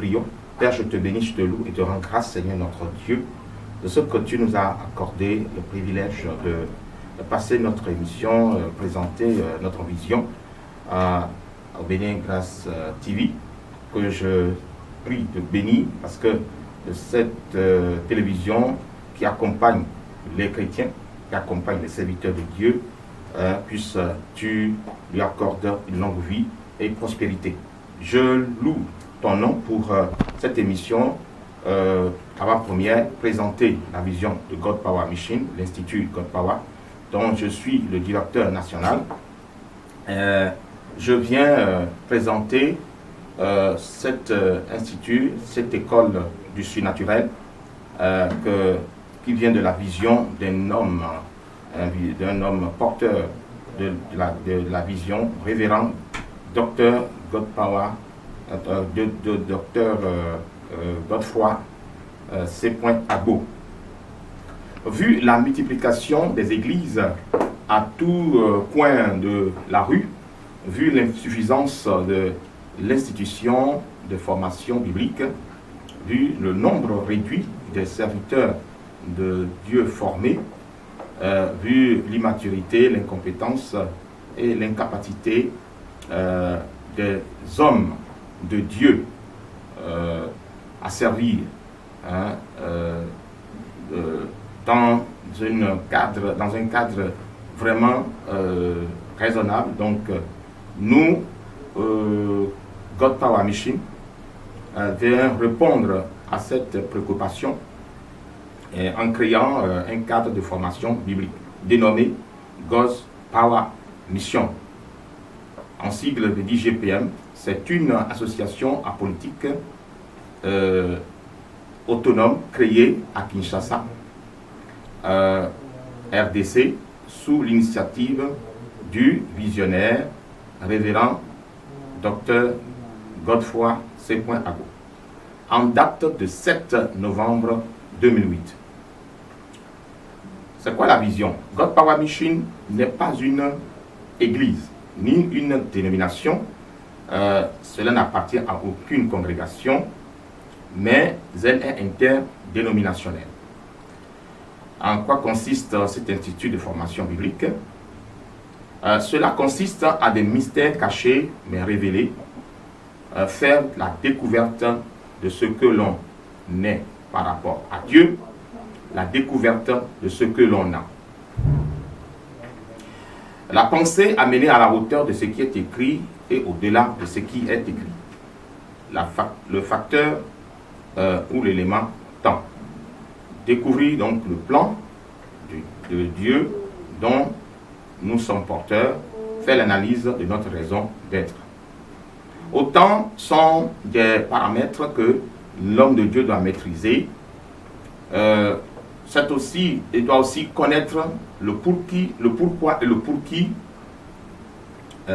prions. Père, je te bénis, je te loue et te rends grâce, Seigneur notre Dieu, de ce que tu nous as accordé le privilège de passer notre émission, présenter notre vision au Bénin Grâce TV, que je prie de bénir parce que de cette télévision qui accompagne les chrétiens, qui accompagne les serviteurs de Dieu, puisses-tu lui accorder une longue vie et prospérité. Je loue ton nom pour cette émission avant-première, présenter la vision de God Power Mission, l'Institut God Power, dont je suis le directeur national. Je viens présenter cet institut, cette école du surnaturel, qui vient de la vision d'un homme porteur de la vision, révérend docteur God Power, docteur Godefroy C. Agbo. Vu la multiplication des églises à tout coin de la rue, vu l'insuffisance de l'institution de formation biblique, vu le nombre réduit des serviteurs de Dieu formés, vu l'immaturité, l'incompétence et l'incapacité des hommes de Dieu à servir dans un cadre vraiment raisonnable. Donc, nous, God Power Mission, vient répondre à cette préoccupation en créant un cadre de formation biblique dénommé God Power Mission. En sigle de GPM, c'est une association apolitique autonome créée à Kinshasa, RDC, sous l'initiative du visionnaire révérend Dr Godefroy C. Agbo, en date de 7 novembre 2008. C'est quoi la vision? God Power Mission n'est pas une église, ni une dénomination. Cela n'appartient à aucune congrégation, mais elle est interdénominationnelle. En quoi consiste cet institut de formation biblique? Cela consiste à des mystères cachés mais révélés, faire la découverte de ce que l'on est par rapport à Dieu, la découverte de ce que l'on a. La pensée amenée à la hauteur de ce qui est écrit et au-delà de ce qui est écrit. Le facteur ou l'élément temps. Découvrir donc le plan de Dieu dont nous sommes porteurs, faire l'analyse de notre raison d'être. Autant sont des paramètres que l'homme de Dieu doit maîtriser. Il doit aussi connaître le pourquoi et le pour qui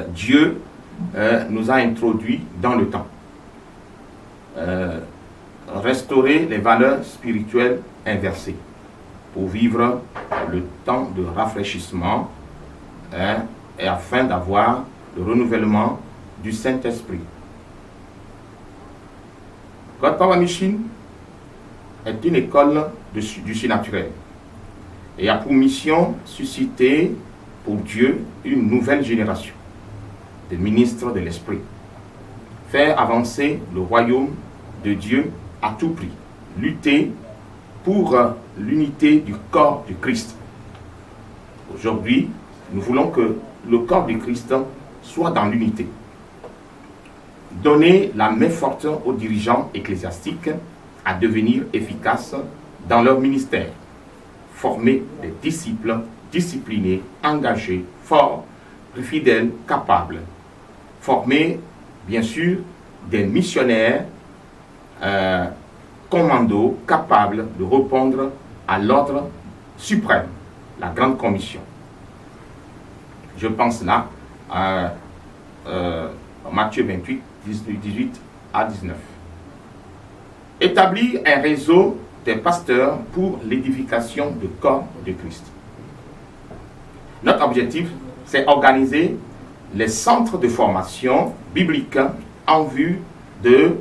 Dieu nous a introduits dans le temps. Restaurer les valeurs spirituelles inversées pour vivre le temps de rafraîchissement et afin d'avoir le renouvellement du Saint-Esprit. God Power Mission est une école du surnaturel et a pour mission susciter pour Dieu une nouvelle génération de ministres de l'Esprit, faire avancer le royaume de Dieu à tout prix, lutter pour l'unité du corps du Christ. Aujourd'hui, nous voulons que le corps du Christ soit dans l'unité. Donner la main forte aux dirigeants ecclésiastiques à devenir efficaces dans leur ministère. Former des disciples disciplinés, engagés, forts, fidèles, capables. Former, bien sûr, des missionnaires commandos capables de répondre à l'ordre suprême, la grande commission. Je pense là à Matthieu 28, 18 à 19. Établir un réseau des pasteurs pour l'édification du corps de Christ. Notre objectif, c'est organiser les centres de formation biblique en vue de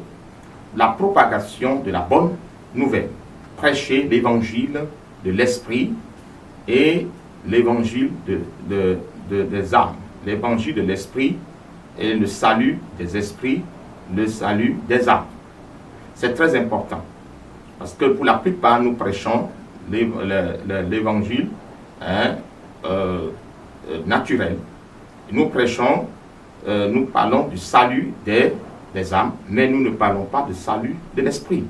la propagation de la bonne nouvelle, prêcher l'évangile de l'esprit et l'évangile des âmes, l'évangile de l'esprit et le salut des esprits, le salut des âmes. C'est très important parce que pour la plupart nous prêchons l'évangile naturel. Nous prêchons, nous parlons du salut des âmes, mais nous ne parlons pas du salut de l'esprit.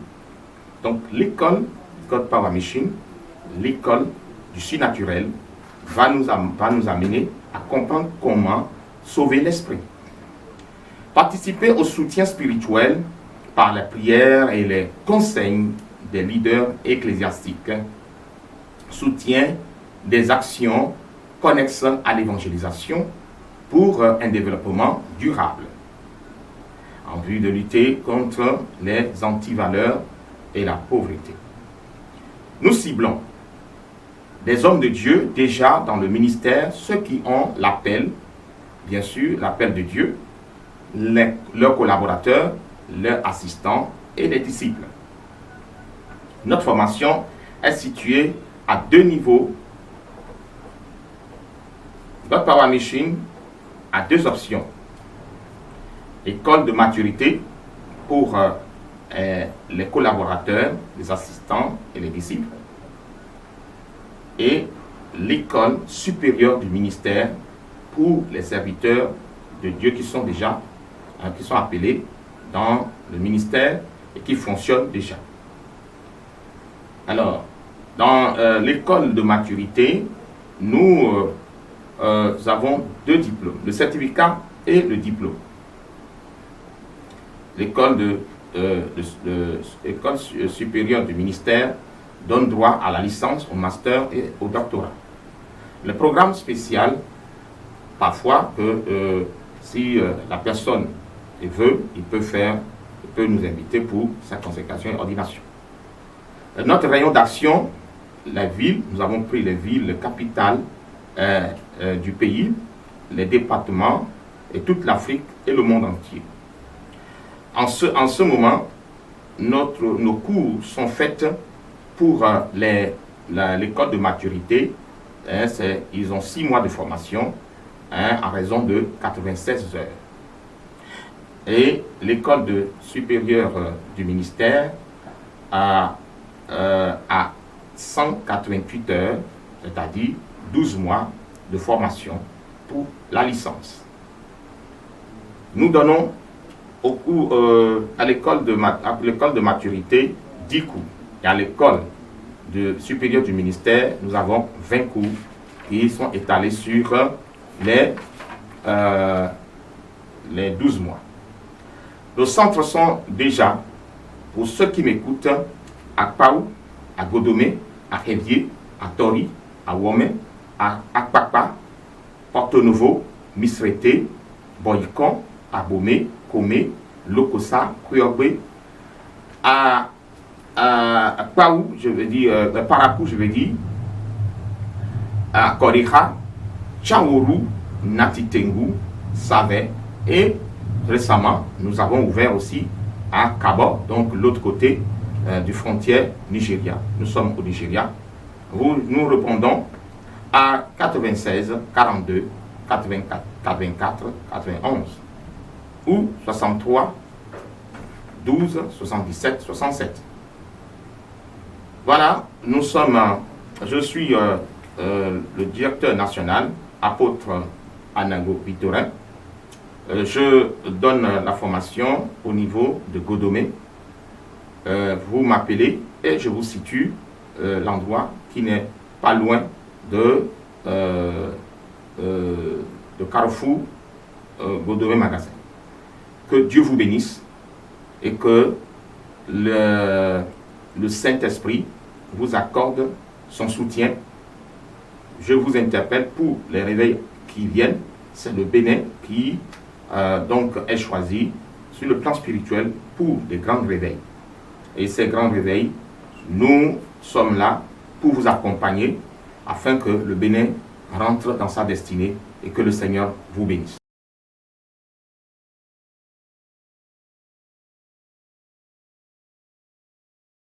Donc l'école God Power Mission, l'école du surnaturel, va nous amener à comprendre comment sauver l'esprit. Participer au soutien spirituel par la prière et les conseils des leaders ecclésiastiques. Soutien des actions connexes à l'évangélisation pour un développement durable, en vue de lutter contre les antivaleurs et la pauvreté. Nous ciblons des hommes de Dieu déjà dans le ministère, ceux qui ont l'appel, bien sûr, l'appel de Dieu, leurs collaborateurs, leurs assistants et les disciples. Notre formation est située à 2 niveaux. God Power Mission a 2 options. École de maturité pour les collaborateurs, les assistants et les disciples. Et l'école supérieure du ministère pour les serviteurs de Dieu qui sont déjà qui sont appelés dans le ministère et qui fonctionnent déjà. Alors, dans l'école de maturité, nous avons 2 diplômes, le certificat et le diplôme. L'école supérieure du ministère donne droit à la licence, au master et au doctorat. Le programme spécial, parfois, si la personne veut, il peut nous inviter pour sa consécration et ordination. Notre rayon d'action, la ville, nous avons pris les villes capitales du pays, les départements et toute l'Afrique et le monde entier. En ce moment, nos cours sont faits pour l'école de maturité. Ils ont 6 mois de formation à raison de 96 heures. Et l'école supérieure du ministère a 188 heures, c'est-à-dire 12 mois de formation pour la licence. Nous donnons à l'école de maturité 10 cours. Et à l'école supérieure du ministère, nous avons 20 cours qui sont étalés sur les 12 mois. Nos centres sont déjà, pour ceux qui m'écoutent, à Kpaou, à Godomé, à Hévier, à Tori, à Womé, à Akpakpa, Porto Novo, Misrete, Boycon, à Bomé, Komé, Lokosa, Kuyogbe, à Kpaou, je veux dire, Parakou, je veux dire, à Korika, Tchaourou, Natitengu, Savé, et récemment, nous avons ouvert aussi à Kabo, donc l'autre côté du frontière Nigeria. Nous sommes au Nigeria. Nous répondons à 96 42 84 84 91 ou 63 12 77 67. Voilà, je suis le directeur national, apôtre Anago Bitorin. Je donne la formation au niveau de Godomé. Vous m'appelez et je vous situe l'endroit qui n'est pas loin de Carrefour Godomé Magasin. Que Dieu vous bénisse et que le Saint-Esprit vous accorde son soutien. Je vous interpelle pour les réveils qui viennent. C'est le Bénin qui donc est choisi sur le plan spirituel pour des grands réveils. Et ces grands réveils, nous sommes là pour vous accompagner afin que le Bénin rentre dans sa destinée et que le Seigneur vous bénisse.